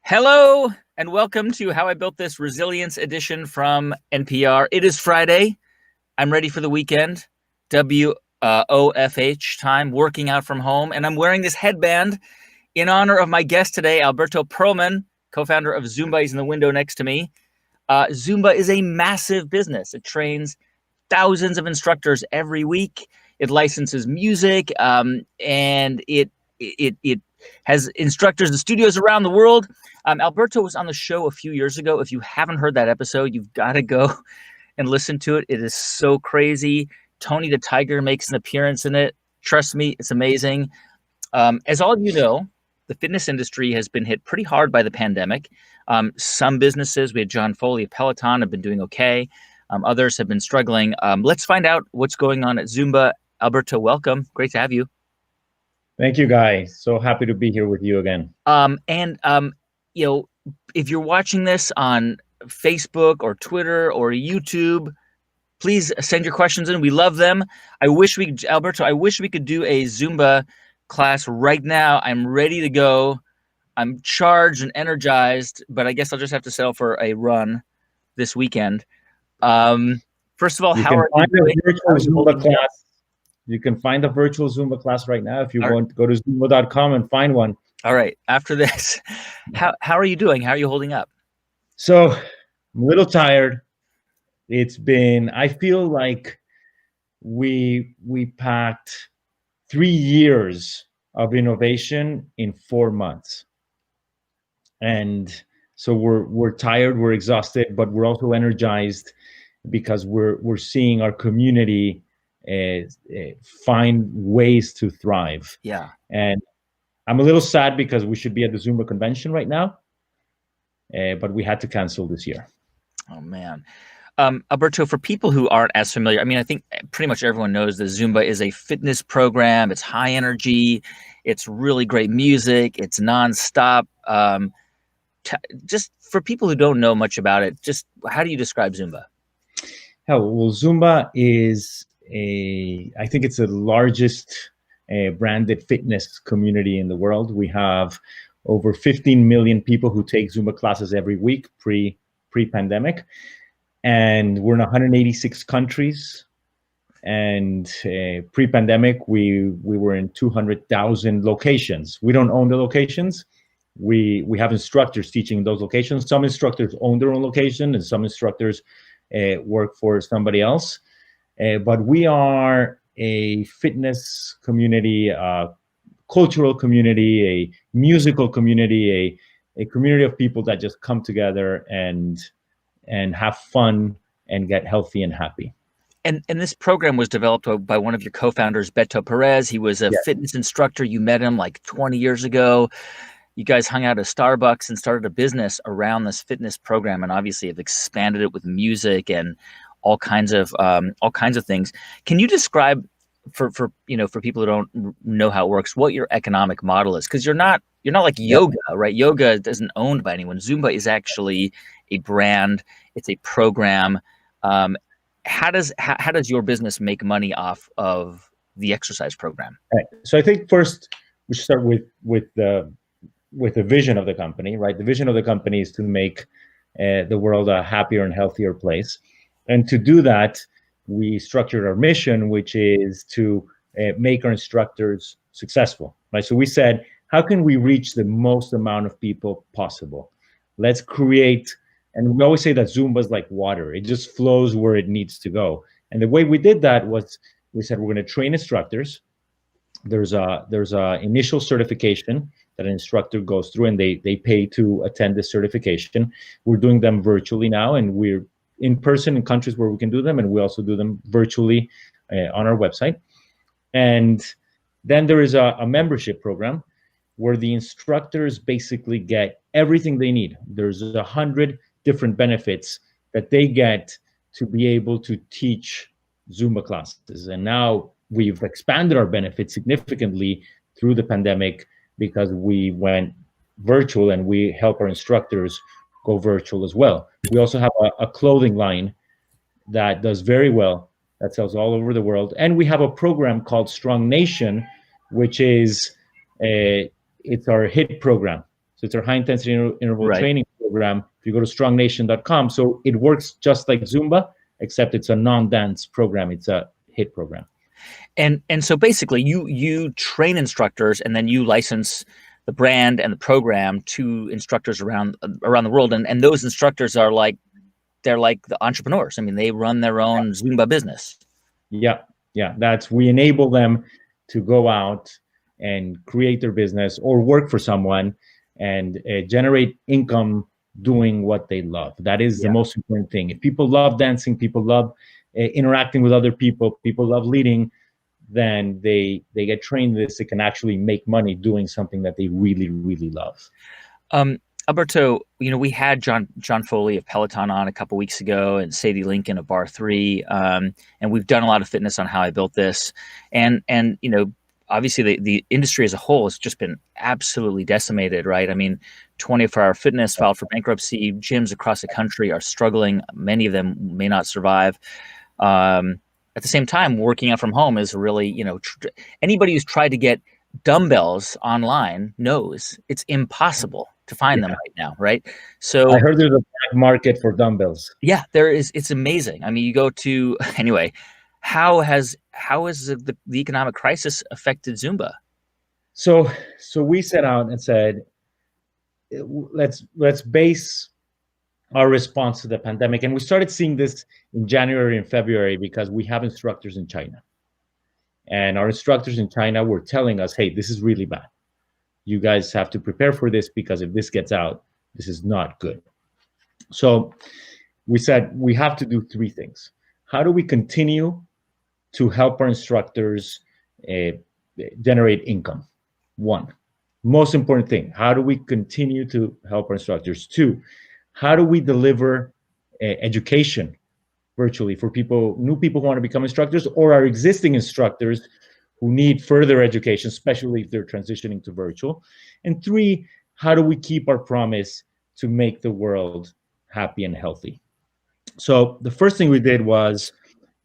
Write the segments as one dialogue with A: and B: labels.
A: Hello and welcome to How I Built This Resilience Edition from NPR. It is Friday. I'm ready for the weekend. WOFH time, working out from home. And I'm wearing this headband in honor of my guest today, Alberto Perlman, co-founder of Zumba. He's in the window next to me. Zumba is a massive business. It trains thousands of instructors every week. It licenses music, and it has instructors and studios around the world. Alberto was on the show a few years ago. If you haven't heard that episode, you've got to go and listen to it. It is so crazy. Tony the Tiger makes an appearance in it. Trust me, it's amazing. As all of you know, the fitness industry has been hit pretty hard by the pandemic. Some businesses, we had John Foley of Peloton, have been doing okay. Others have been struggling. Let's find out what's going on at Zumba. Alberto, welcome. Great to have you.
B: Thank you, guys. So happy to be here with you again.
A: If you're watching this on Facebook or Twitter or YouTube, please send your questions in. We love them. Alberto, I wish we could do a Zumba class right now. I'm ready to go. I'm charged and energized, but I guess I'll just have to settle for a run this weekend. First of all, how are you doing?
B: You can find a virtual Zumba class right now if you want to go to zumba.com and find one.
A: All right. After this, how are you doing? How are you holding up?
B: So I'm a little tired. I feel like we packed 3 years of innovation in 4 months. And so we're tired, we're exhausted, but we're also energized because we're seeing our community find ways to thrive.
A: Yeah.
B: And I'm a little sad because we should be at the Zumba convention right now, but we had to cancel this year.
A: Oh, man. Alberto, for people who aren't as familiar, I think pretty much everyone knows that Zumba is a fitness program. It's high energy. It's really great music. It's nonstop. Just for people who don't know much about it, just how do you describe Zumba?
B: Well, Zumba is I think it's the largest branded fitness community in the world. We have over 15 million people who take Zumba classes every week pre-pandemic. And we're in 186 countries. And pre-pandemic, we were in 200,000 locations. We don't own the locations. We have instructors teaching those locations. Some instructors own their own location, and some instructors work for somebody else. But we are a fitness community, a cultural community, a musical community, a community of people that just come together and have fun and get healthy and happy.
A: And this program was developed by one of your co-founders, Beto Perez. He was a fitness instructor. You met him like 20 years ago. You guys hung out at Starbucks and started a business around this fitness program, and obviously have expanded it with music and all kinds of things. Can you describe for people who don't know how it works, what your economic model is? Because you're not like yoga, right? Yoga isn't owned by anyone. Zumba is actually a brand. It's a program. How does your business make money off of the exercise program?
B: Right. So I think first we should start with the vision of the company, right? The vision of the company is to make the world a happier and healthier place. And to do that, we structured our mission, which is to make our instructors successful, right? So we said, how can we reach the most amount of people possible? Let's create, and we always say that Zumba is like water. It just flows where it needs to go. And the way we did that was we said, we're going to train instructors. There's a initial certification that an instructor goes through, and they pay to attend this certification. We're doing them virtually now, and we're in person in countries where we can do them, and we also do them virtually on our website. And then there is a membership program where the instructors basically get everything they need. There's 100 different benefits that they get to be able to teach Zumba classes. And now we've expanded our benefits significantly through the pandemic because we went virtual, and we help our instructors go virtual as well. We also have a clothing line that does very well, that sells all over the world. And we have a program called Strong Nation, which is it's our hit program. So it's our high intensity interval
A: Right.
B: training program. If you go to strongnation.com, so it works just like Zumba, except it's a non-dance program. It's a HIIT program.
A: And so basically you train instructors and then you license the brand and the program to instructors around the world, and those instructors are like, they're like the entrepreneurs. I mean, they run their own Zumba business.
B: Yeah, yeah. We enable them to go out and create their business or work for someone and generate income doing what they love. That is the
A: Yeah.
B: most important thing. If people love dancing, people love interacting with other people love leading, then they get trained this. They can actually make money doing something that they really, really love.
A: Um, Alberto, we had John Foley of Peloton on a couple weeks ago, and Sadie Lincoln of Bar 3, and we've done a lot of fitness on How I Built This, and obviously the industry as a whole has just been absolutely decimated, right? I mean, 24-hour fitness filed for bankruptcy. Gyms across the country are struggling. Many of them may not survive. At the same time, working out from home is really, anybody who's tried to get dumbbells online knows it's impossible to find them right now, right?
B: I
A: So
B: heard there's a black market for dumbbells.
A: yeah, there is. It's amazing. I mean, you go to anyway. How has the economic crisis affected Zumba?
B: So we set out and said, let's base our response to the pandemic, and we started seeing this in January and February because we have instructors in China, and our instructors in China were telling us, hey, this is really bad. You guys have to prepare for this because if this gets out, this is not good. So we said we have to do three things. How do we continue to help our instructors generate income? One, most important thing, how do we continue to help our instructors? Two, how do we deliver education virtually for new people who want to become instructors, or our existing instructors who need further education, especially if they're transitioning to virtual? And three, how do we keep our promise to make the world happy and healthy? So the first thing we did was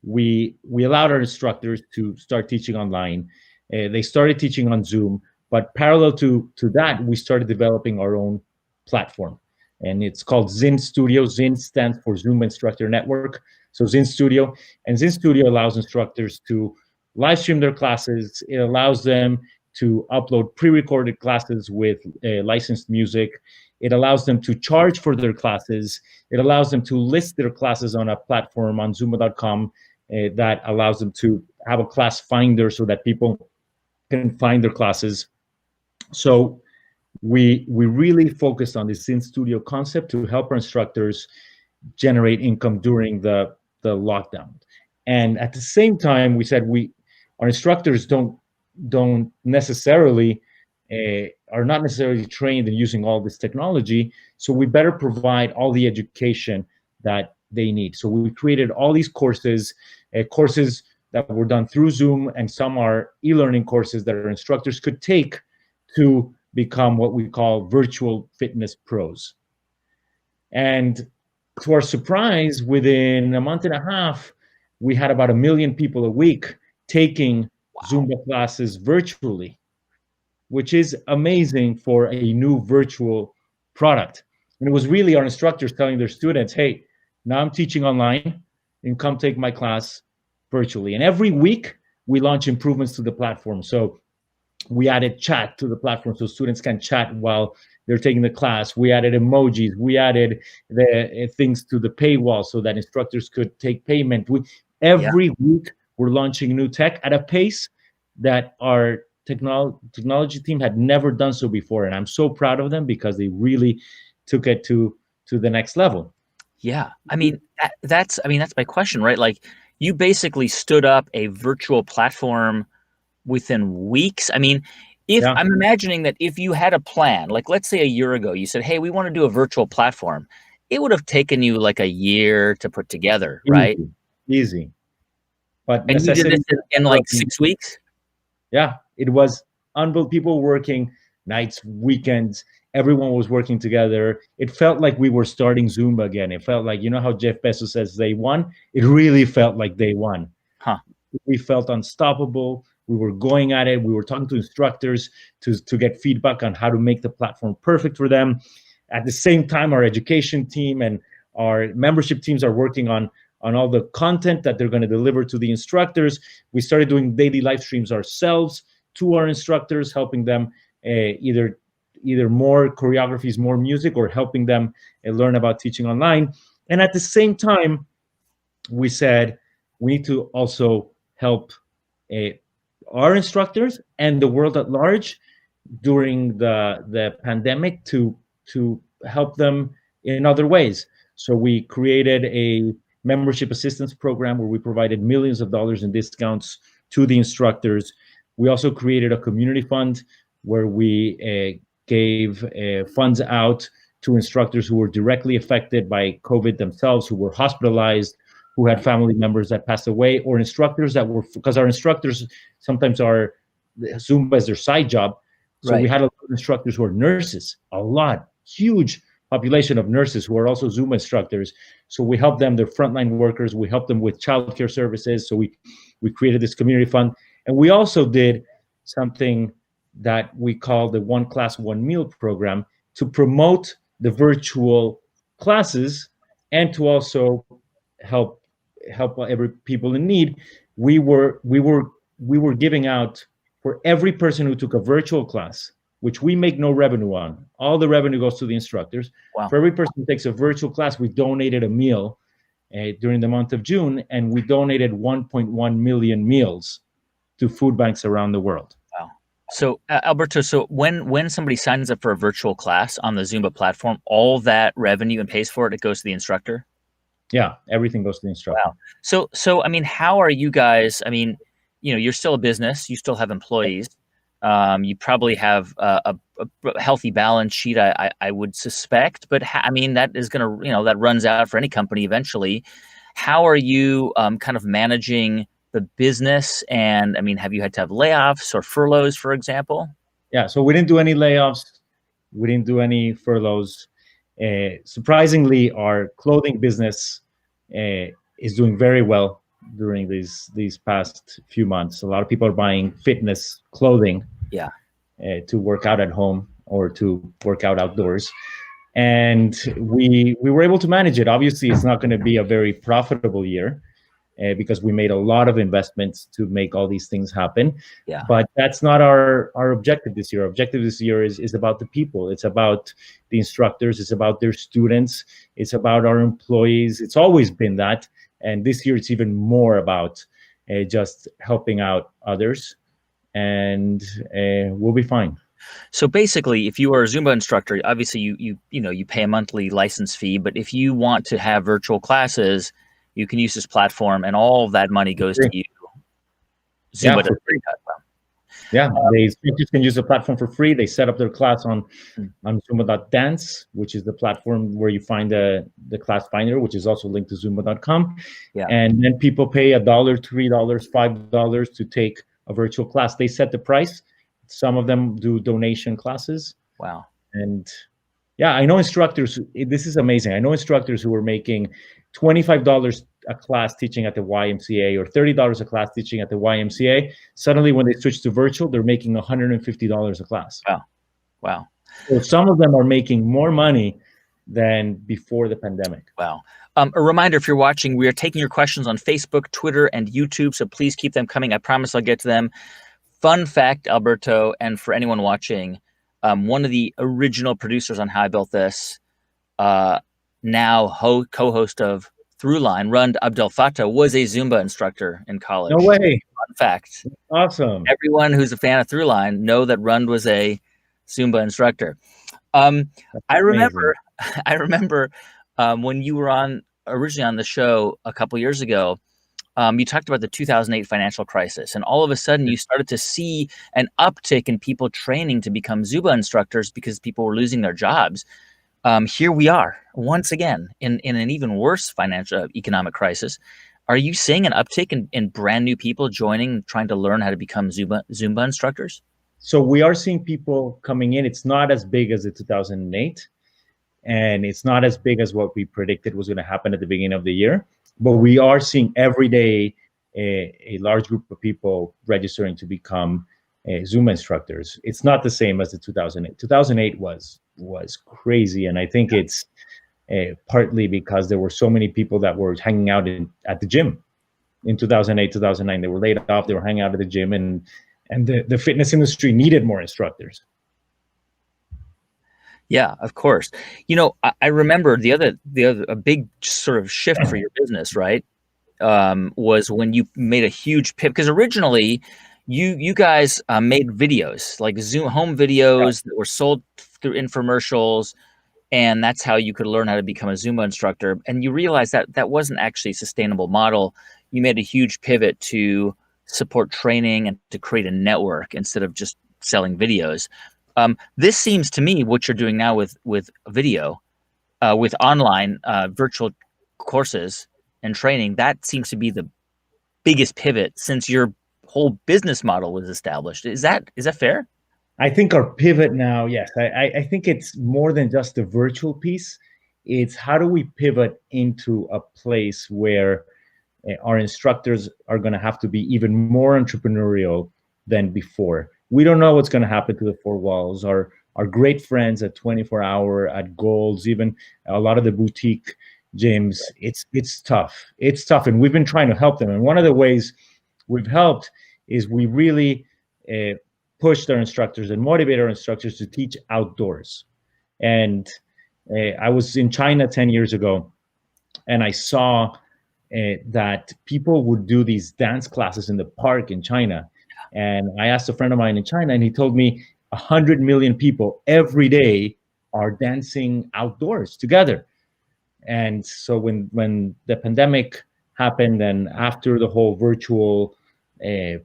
B: we allowed our instructors to start teaching online. They started teaching on Zoom, but parallel to that, we started developing our own platform. And it's called Zin Studio. Zin stands for Zoom Instructor Network. So Zin Studio. And Zin Studio allows instructors to live stream their classes. It allows them to upload pre-recorded classes with licensed music. It allows them to charge for their classes. It allows them to list their classes on a platform on Zumba.com that allows them to have a class finder so that people can find their classes. So we really focused on this Zin Studio concept to help our instructors generate income during the lockdown. And at the same time, we said our instructors don't necessarily are not necessarily trained in using all this technology, so we better provide all the education that they need. So we created all these courses that were done through Zoom, and some are e-learning courses that our instructors could take to become what we call virtual fitness pros. And to our surprise, within a month and a half, we had about 1 million people a week taking Zumba classes virtually, which is amazing for a new virtual product. And it was really our instructors telling their students, hey, now I'm teaching online and come take my class virtually. And every week we launch improvements to the platform. So we added chat to the platform so students can chat while they're taking the class. We added emojis. We added the things to the paywall so that instructors could take payment. Every week we're launching new tech at a pace that our technology team had never done so before. And I'm so proud of them because they really took it to the next level.
A: Yeah. I mean, that's my question, right? Like, you basically stood up a virtual platform within weeks. I mean, I'm imagining that if you had a plan, like let's say a year ago, you said, hey, we want to do a virtual platform, it would have taken you like a year to put together, right?
B: Easy. But
A: and you did this in like 6 weeks?
B: Yeah, it was unbelievable. People working nights, weekends, everyone was working together. It felt like we were starting Zumba again. It felt like, how Jeff Bezos says day one? It really felt like day one.
A: Huh.
B: We felt unstoppable. We were going at it. We were talking to instructors to get feedback on how to make the platform perfect for them. At the same time, our education team and our membership teams are working on all the content that they're going to deliver to the instructors. We started doing daily live streams ourselves to our instructors, helping them either more choreographies, more music, or helping them learn about teaching online. And at the same time, we said we need to also help our instructors and the world at large during the pandemic to help them in other ways. So we created a membership assistance program where we provided millions of dollars in discounts to the instructors. We also created a community fund where we gave funds out to instructors who were directly affected by COVID themselves, who were hospitalized, who had family members that passed away, or instructors that were, because our instructors sometimes are Zumba as their side job. So we had a lot of instructors who are nurses, huge population of nurses who are also Zumba instructors. So we help them, they're frontline workers. We help them with childcare services. So we created this community fund. And we also did something that we call the One Class, One Meal program to promote the virtual classes and to also help every people in need. We were giving out for every person who took a virtual class, which we make no revenue on. All the revenue goes to the instructors.
A: Wow.
B: For every person who takes a virtual class, we donated a meal during the month of June, and we donated 1.1 million meals to food banks around the world.
A: Wow. So Alberto, so when somebody signs up for a virtual class on the Zumba platform, all that revenue and pays for it, it goes to the instructor?
B: Yeah, everything goes to the instructor.
A: Wow. So I mean, how are you guys? I mean, you're still a business. You still have employees. You probably have a healthy balance sheet, I would suspect. But I mean, that is going to, that runs out for any company eventually. How are you kind of managing the business? And I mean, have you had to have layoffs or furloughs, for example?
B: Yeah, so we didn't do any layoffs. We didn't do any furloughs. Surprisingly, our clothing business is doing very well during these past few months. A lot of people are buying fitness clothing to work out at home or to work out outdoors. And we were able to manage it. Obviously, it's not going to be a very profitable year because we made a lot of investments to make all these things happen.
A: Yeah.
B: But that's not our objective this year. Our objective this year is about the people. It's about the instructors. It's about their students. It's about our employees. It's always been that. And this year, it's even more about just helping out others. And we'll be fine.
A: So basically, if you are a Zumba instructor, obviously you pay a monthly license fee. But if you want to have virtual classes, you can use this platform, and all of that money goes to you. Zumba does free.
B: Yeah, the instructors can use the platform for free. They set up their class on Zumba.dance, which is the platform where you find the class finder, which is also linked to Zumba.com.
A: Yeah.
B: And then people pay $1, $3, $5 to take a virtual class. They set the price. Some of them do donation classes.
A: Wow.
B: And yeah, I know instructors, this is amazing. I know instructors who are making $25 a class teaching at the YMCA or $30 a class teaching at the YMCA. Suddenly, when they switch to virtual, they're making $150 a class.
A: Wow.
B: So some of them are making more money than before the pandemic.
A: Wow. A reminder, if you're watching, we are taking your questions on Facebook, Twitter, and YouTube, so please keep them coming. I promise I'll get to them. Fun fact, Alberto, and for anyone watching, one of the original producers on How I Built This, now co-host of Throughline, Rund Abdel Fattah, was a Zumba instructor in college.
B: No way.
A: Fun fact.
B: Awesome.
A: Everyone who's a fan of Throughline know that Rund was a Zumba instructor. I remember when you were originally on the show a couple years ago, you talked about the 2008 financial crisis, and all of a sudden you started to see an uptick in people training to become Zumba instructors because people were losing their jobs. Here we are once again in an even worse financial economic crisis. Are you seeing an uptick in brand new people joining, trying to learn how to become Zumba instructors?
B: So we are seeing people coming in. It's not as big as the 2008, and it's not as big as what we predicted was going to happen at the beginning of the year. But we are seeing every day a large group of people registering to become Zumba instructors. It's not the same as the 2008. 2008 was crazy, and I think it's partly because there were so many people that were hanging out at the gym in 2008, 2009. They were laid off. They were hanging out at the gym, and the fitness industry needed more instructors.
A: Yeah, of course. I remember the other a big sort of shift for your business, right? Was when you made a huge pivot, because originally you guys made videos, like Zoom home videos that were sold through infomercials, and that's how you could learn how to become a Zumba instructor. And you realized that that wasn't actually a sustainable model. You made a huge pivot to support training and to create a network instead of just selling videos. This seems to me what you're doing now with video, with online virtual courses and training. That seems to be the biggest pivot since your whole business model was established. Is that fair?
B: I think our pivot now, yes, I think it's more than just the virtual piece. It's how do we pivot into a place where our instructors are going to have to be even more entrepreneurial than before. We don't know what's going to happen to the four walls. Our great friends at 24 Hour, at Golds, even a lot of the boutique gyms, it's tough. It's tough, and we've been trying to help them. And one of the ways we've helped is we really uh, pushed our instructors and motivate our instructors to teach outdoors. And I was in China 10 years ago, and I saw that people would do these dance classes in the park in China. And I asked a friend of mine in China, and he told me 100 million people every day are dancing outdoors together. And so when the pandemic happened, and after the whole uh,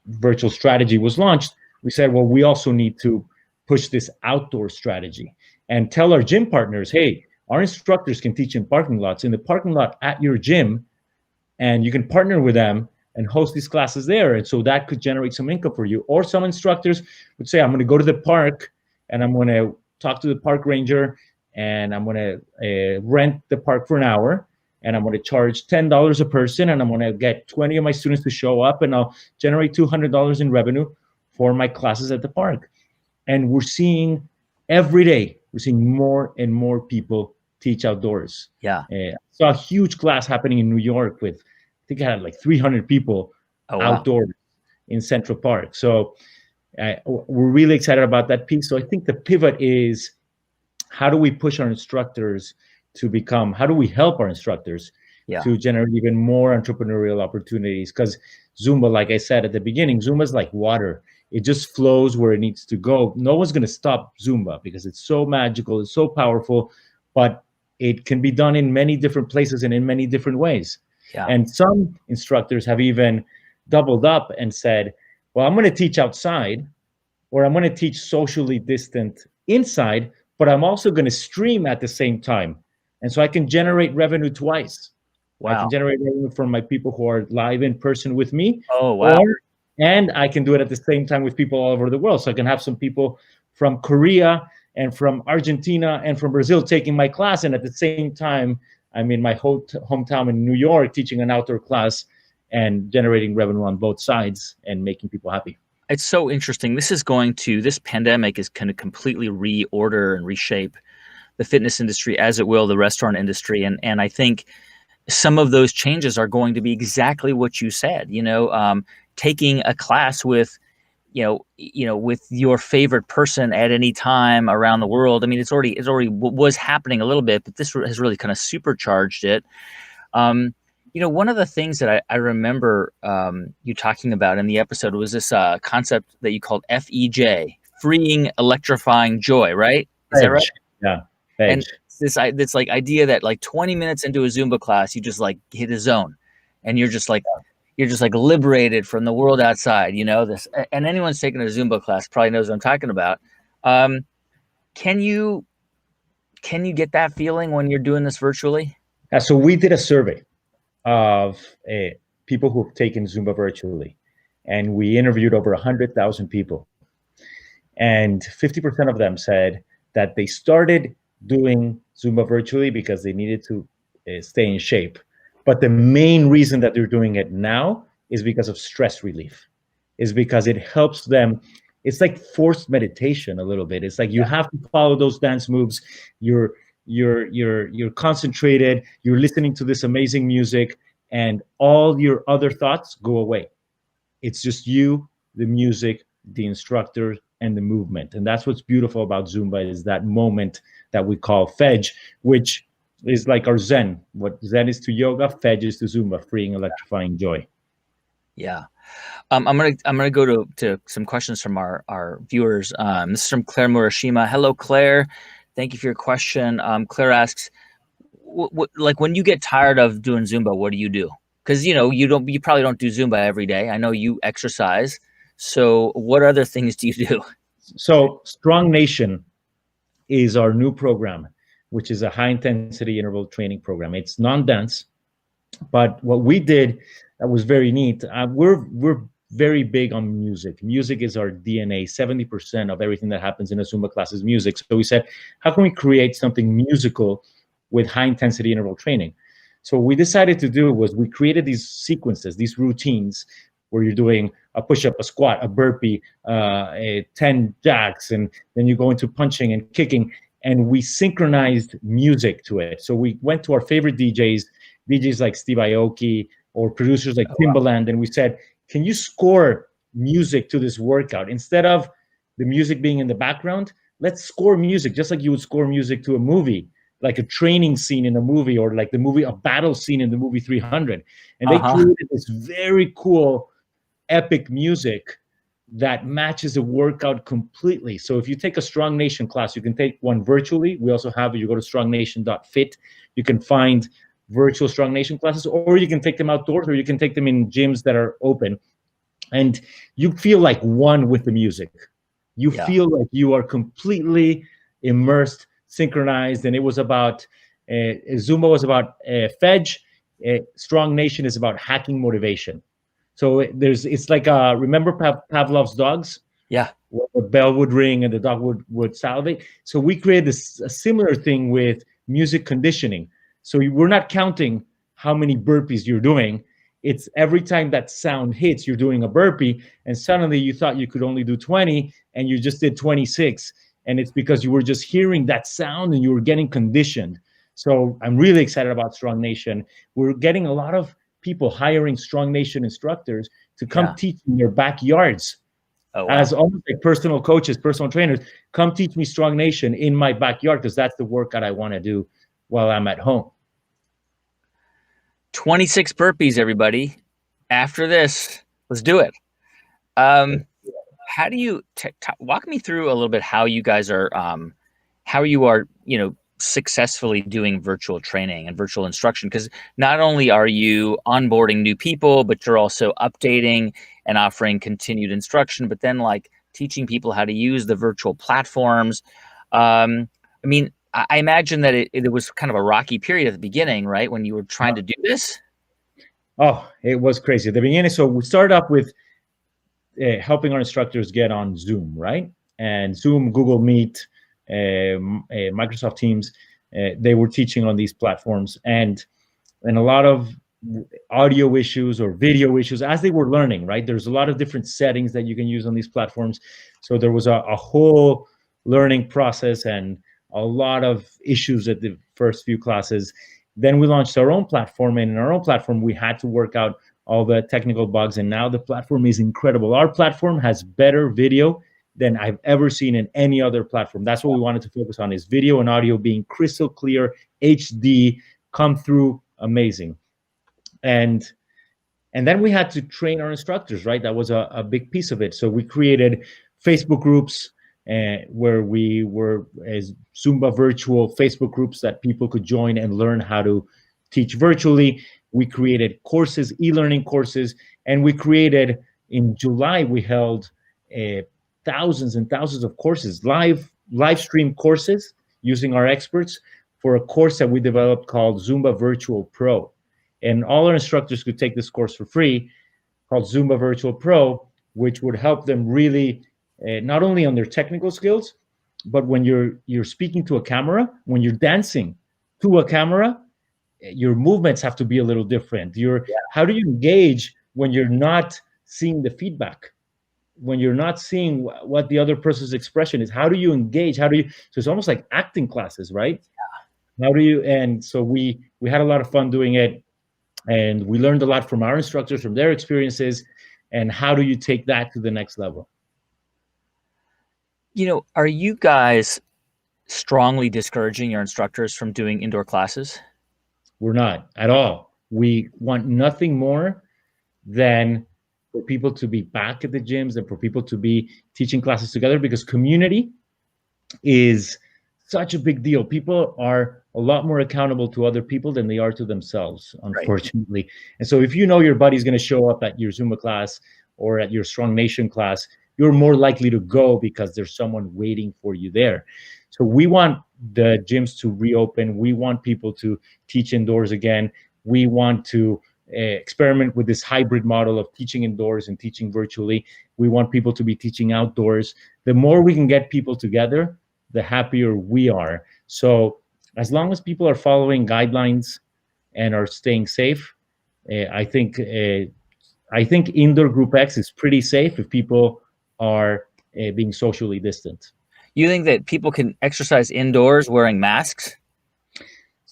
B: virtual strategy was launched, we said, well, we also need to push this outdoor strategy and tell our gym partners, hey, our instructors can teach in parking lots, in the parking lot at your gym, and you can partner with them and host these classes there. And so that could generate some income for you. Or some instructors would say, I'm going to go to the park and I'm going to talk to the park ranger, and I'm going to rent the park for an hour, and I'm going to charge $10 a person, and I'm going to get 20 of my students to show up, and I'll generate $200 in revenue for my classes at the park. And we're seeing every day, we're seeing more and more people teach outdoors.
A: Yeah.
B: I saw a huge class happening in New York with, I think I had like 300 people outdoors in Central Park. So we're really excited about that piece. So I think the pivot is, how do we push our instructors to become, how do we help our instructors to generate even more entrepreneurial opportunities? Because Zumba, like I said at the beginning, Zumba is like water. It just flows where it needs to go. No one's going to stop Zumba because it's so magical, it's so powerful, but it can be done in many different places and in many different ways.
A: Yeah.
B: And some instructors have even doubled up and said, well, I'm going to teach outside, or I'm going to teach socially distant inside, but I'm also going to stream at the same time. And so I can generate revenue twice.
A: Wow.
B: I can generate revenue from my people who are live in person with me.
A: Oh, wow.
B: And I can do it at the same time with people all over the world. So I can have some people from Korea and from Argentina and from Brazil taking my class. And at the same time, I'm in my hometown in New York teaching an outdoor class and generating revenue on both sides and making people happy.
A: It's so interesting. This pandemic is going to completely reorder and reshape the fitness industry, as it will the restaurant industry. And I think some of those changes are going to be exactly what you said, taking a class with, with your favorite person at any time around the world. I mean, it already was happening a little bit, but this has really kind of supercharged it. One of the things that I remember you talking about in the episode was this concept that you called FEJ, freeing electrifying joy, right? Is that right?
B: Yeah.
A: And this like idea that like 20 minutes into a Zumba class, you just like hit a zone, and you're just like liberated from the world outside. This, and anyone's taken a Zumba class probably knows what I'm talking about. Can you get that feeling when you're doing this virtually?
B: So we did a survey of people who've taken Zumba virtually, and we interviewed over 100,000 people, and 50% of them said that they started doing Zumba virtually because they needed to stay in shape, But the main reason that they're doing it now is because of stress relief, is because it helps them. It's like forced meditation a little bit. It's like you have to follow those dance moves. You're concentrated. You're listening to this amazing music, and all your other thoughts go away. It's just you, the music, the instructor, and the movement. And that's what's beautiful about Zumba is that moment that we call Fej, which is like our Zen. What Zen is to yoga, Fej is to Zumba, freeing, electrifying joy.
A: Yeah. I'm gonna go to some questions from our viewers. This is from Claire Murashima. Hello, Claire. Thank you for your question. Claire asks, like when you get tired of doing Zumba, what do you do? Because you probably don't do Zumba every day. I know you exercise. So what other things do you do?
B: So Strong Nation is our new program, which is a high intensity interval training program. It's non-dance, but what we did that was very neat. We're very big on music. Music is our DNA. 70% of everything that happens in a Zumba class is music. So we said, how can we create something musical with high intensity interval training? So what we decided to do was we created these sequences, these routines where you're doing a push-up, a squat, a burpee, 10 jacks, and then you go into punching and kicking, and we synchronized music to it. So we went to our favorite DJs like Steve Aoki or producers like Timbaland, and we said, can you score music to this workout? Instead of the music being in the background, let's score music just like you would score music to a movie, like a training scene in a movie, or like the movie, a battle scene in the movie 300. And they created this very cool, epic music that matches the workout completely. So if you take a Strong Nation class, you can take one virtually. We also have, you go to strongnation.fit, you can find virtual Strong Nation classes, or you can take them outdoors, or you can take them in gyms that are open. And you feel like one with the music. You feel like you are completely immersed, synchronized. And it was about, Zumba was about Fej. Strong Nation is about hacking motivation. So it's like, remember Pavlov's dogs?
A: Yeah.
B: Where the bell would ring and the dog would salivate. So we created a similar thing with music conditioning. So we're not counting how many burpees you're doing. It's every time that sound hits, you're doing a burpee, and suddenly you thought you could only do 20, and you just did 26. And it's because you were just hearing that sound and you were getting conditioned. So I'm really excited about Strong Nation. We're getting a lot of people hiring Strong Nation instructors to come teach in their backyards. As almost like personal coaches, personal trainers. Come teach me Strong Nation in my backyard, because that's the workout I want to do while I'm at home.
A: 26 burpees, everybody. After this, let's do it. How do you walk me through a little bit how you guys are, how you are, successfully doing virtual training and virtual instruction? Because not only are you onboarding new people, but you're also updating and offering continued instruction, but then like teaching people how to use the virtual platforms. I mean, I imagine that it was kind of a rocky period at the beginning, right? When you were trying to do this.
B: Oh, it was crazy at the beginning. So we started off with helping our instructors get on Zoom, right? And Zoom, Google Meet, Microsoft Teams, they were teaching on these platforms, and a lot of audio issues or video issues as they were learning, right? There's a lot of different settings that you can use on these platforms. So there was a whole learning process and a lot of issues at the first few classes. Then we launched our own platform, and in our own platform, we had to work out all the technical bugs, and now the platform is incredible. Our platform has better video than I've ever seen in any other platform. That's what we wanted to focus on, is video and audio being crystal clear, HD, come through amazing. And then we had to train our instructors, right? That was a big piece of it. So we created Facebook groups, where we were as Zumba virtual Facebook groups that people could join and learn how to teach virtually. We created courses, e-learning courses, and we created, in July, we held thousands and thousands of courses, live stream courses using our experts for a course that we developed called Zumba Virtual Pro. And all our instructors could take this course for free, called Zumba Virtual Pro, which would help them really not only on their technical skills, but when you're speaking to a camera, when you're dancing to a camera, your movements have to be a little different. How do you engage when you're not seeing the feedback, when you're not seeing what the other person's expression is? How do you engage? How do you? So it's almost like acting classes, right? How do you? And so we had a lot of fun doing it, and we learned a lot from our instructors, from their experiences, and how do you take that to the next level?
A: Are you guys strongly discouraging your instructors from doing indoor classes?
B: We're not at all. We want nothing more than for people to be back at the gyms and for people to be teaching classes together, because community is such a big deal. People are a lot more accountable to other people than they are to themselves,
A: Right.
B: unfortunately. And so if you know your buddy's going to show up at your Zumba class or at your Strong Nation class, you're more likely to go because there's someone waiting for you there. So we want the gyms to reopen. We want people to teach indoors again. We want to experiment with this hybrid model of teaching indoors and teaching virtually. We want people to be teaching outdoors. The more we can get people together, the happier we are. So as long as people are following guidelines and are staying safe, I think indoor group X is pretty safe if people are being socially distant.
A: You think that people can exercise indoors wearing masks?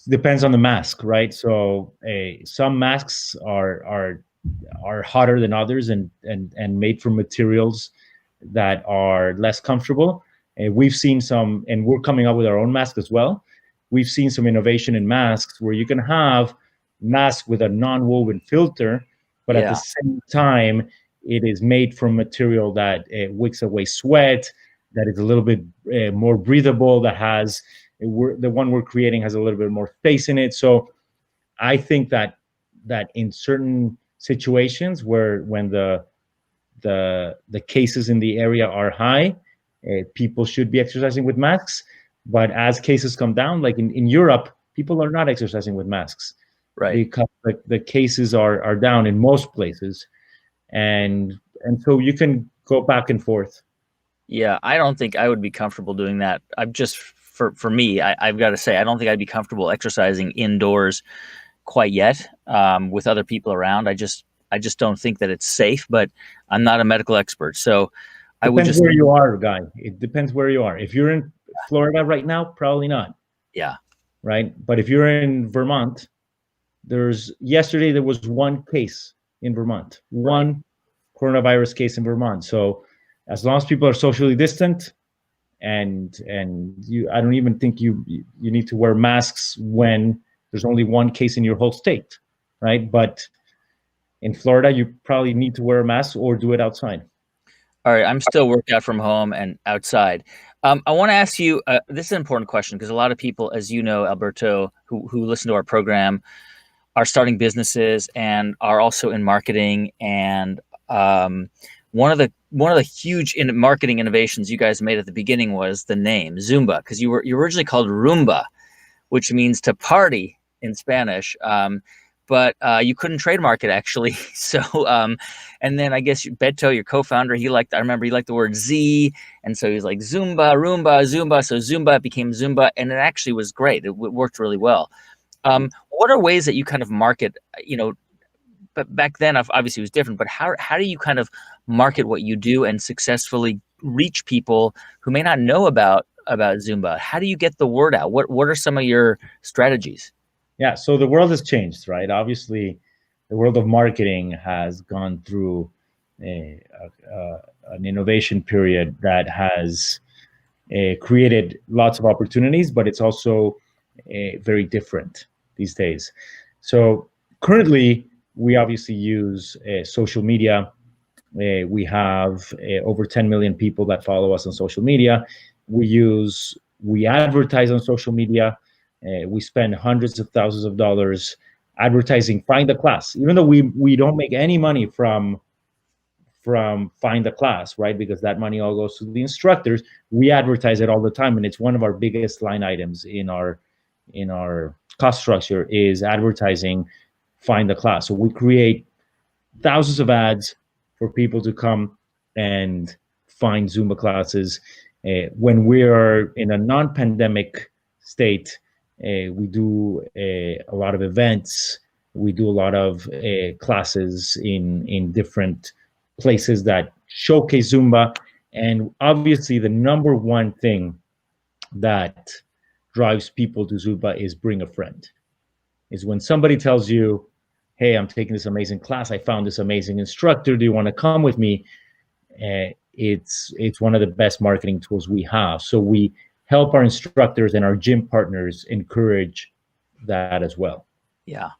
B: Depends on the mask, right? So some masks are hotter than others and made from materials that are less comfortable. We've seen some, and we're coming up with our own mask as well. We've seen some innovation in masks where you can have mask with a non-woven filter, but at the same time, it is made from material that wicks away sweat, that is a little bit more breathable, that has the one we're creating has a little bit more space in it. So I think that in certain situations when the cases in the area are high, people should be exercising with masks. But as cases come down, like in Europe, people are not exercising with masks,
A: Right.
B: because the cases are down in most places, and so you can go back and forth.
A: Yeah, I don't think I would be comfortable doing that. I'm just for me, I've got to say, I don't think I'd be comfortable exercising indoors quite yet with other people around. I just don't think that it's safe. But I'm not a medical expert, so I would
B: Depends
A: just
B: where you are, Guy. It depends where you are. If you're in Florida right now, probably not,
A: yeah.
B: right? But if you're in Vermont, yesterday there was one case in Vermont, one coronavirus case in Vermont. So as long as people are socially distant, and I don't even think you need to wear masks when there's only one case in your whole state, right? But in Florida, you probably need to wear a mask or do it outside.
A: All right, I'm still working out from home and outside. I want to ask you, this is an important question because a lot of people, as you know, Alberto, who listen to our program, are starting businesses and are also in marketing. And one of the huge marketing innovations you guys made at the beginning was the name Zumba, because you originally called Roomba, which means to party in Spanish. But you couldn't trademark it, actually. So, and then I guess Beto, your co-founder, I remember he liked the word Z. And so he's like Zumba, Roomba, Zumba. So Zumba became Zumba, and it actually was great. It worked really well. What are ways that you kind of market, but back then obviously it was different, but how do you kind of market what you do and successfully reach people who may not know about Zumba? How do you get the word out? What are some of your strategies?
B: Yeah, so the world has changed, right? Obviously, the world of marketing has gone through an innovation period that has created lots of opportunities, but it's also very different these days. So currently, we obviously use social media. We have over 10 million people that follow us on social media. We advertise on social media. We spend hundreds of thousands of dollars advertising Find a Class, even though we don't make any money from Find a Class, right? Because that money all goes to the instructors. We advertise it all the time, and it's one of our biggest line items in our cost structure is advertising Find a Class. So we create thousands of ads for people to come and find Zumba classes. When we are in a non-pandemic state, We do a lot of events. We do a lot of classes in different places that showcase Zumba. And obviously, the number one thing that drives people to Zumba is bring a friend. Is when somebody tells you, "Hey, I'm taking this amazing class. I found this amazing instructor. Do you want to come with me?" It's one of the best marketing tools we have. So we help our instructors and our gym partners encourage that as well.
A: Yeah.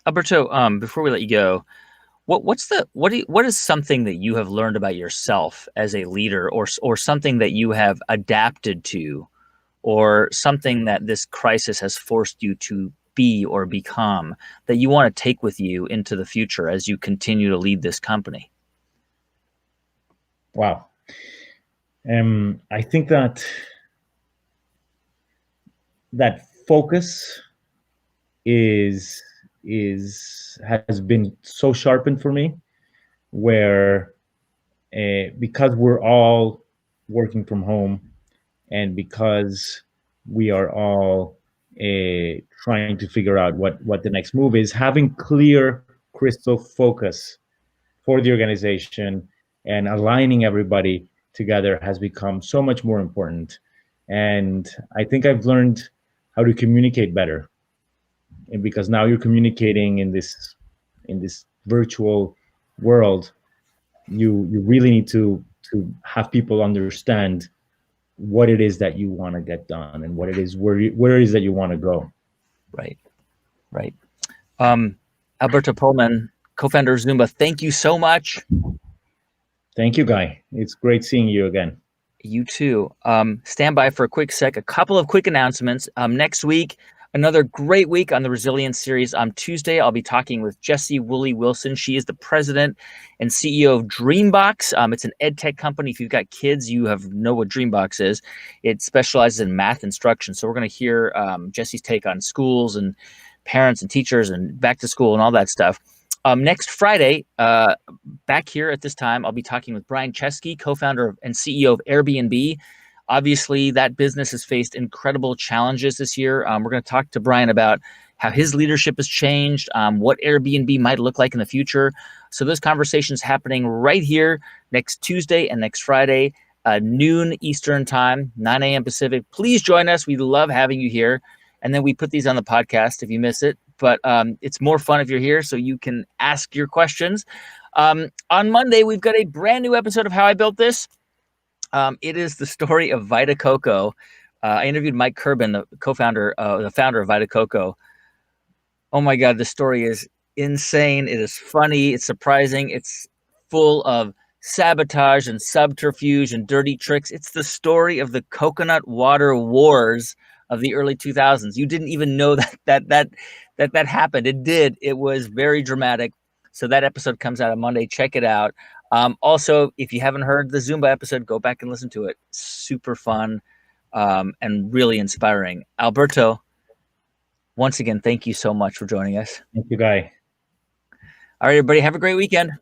A: Alberto, before we let you go, what is something that you have learned about yourself as a leader, or something that you have adapted to, or something that this crisis has forced you to be or become that you want to take with you into the future as you continue to lead this company?
B: Wow. I think that focus is has been so sharpened for me, where because we're all working from home, and because we are all trying to figure out what the next move is, having clear crystal focus for the organization and aligning everybody together has become so much more important. And I think I've learned how to communicate better, and because now you're communicating in this virtual world, you really need to have people understand what it is that you want to get done, and what it is where it is that you want to go.
A: Right, right. Alberto Perlman, co-founder of Zumba, thank you so much.
B: Thank you, Guy. It's great seeing you again.
A: You too. Stand by for a quick sec. A couple of quick announcements. Next week, another great week on the Resilience series. On Tuesday, I'll be talking with Jessie Woolley Wilson. She is the president and CEO of Dreambox. It's an ed tech company. If you've got kids, you know what Dreambox is. It specializes in math instruction. So we're going to hear Jessie's take on schools and parents and teachers and back to school and all that stuff. Next Friday, back here at this time, I'll be talking with Brian Chesky, co-founder and CEO of Airbnb. Obviously, that business has faced incredible challenges this year. We're going to talk to Brian about how his leadership has changed, what Airbnb might look like in the future. So those conversations happening right here next Tuesday and next Friday, noon Eastern time, 9 a.m. Pacific. Please join us. We love having you here. And then we put these on the podcast if you miss it. But it's more fun if you're here, so you can ask your questions. On Monday, we've got a brand new episode of How I Built This. It is the story of Vita Coco. I interviewed Mike Curbin, the founder of Vita Coco. Oh my God, the story is insane. It is funny. It's surprising. It's full of sabotage and subterfuge and dirty tricks. It's the story of the coconut water wars of the early 2000s. You didn't even know that happened. It did. It was very dramatic. So that episode comes out on Monday. Check it out. Also, if you haven't heard the Zumba episode, go back and listen to it. Super fun and really inspiring. Alberto, once again, thank you so much for joining us.
B: Thank you, Guy.
A: All right, everybody, have a great weekend.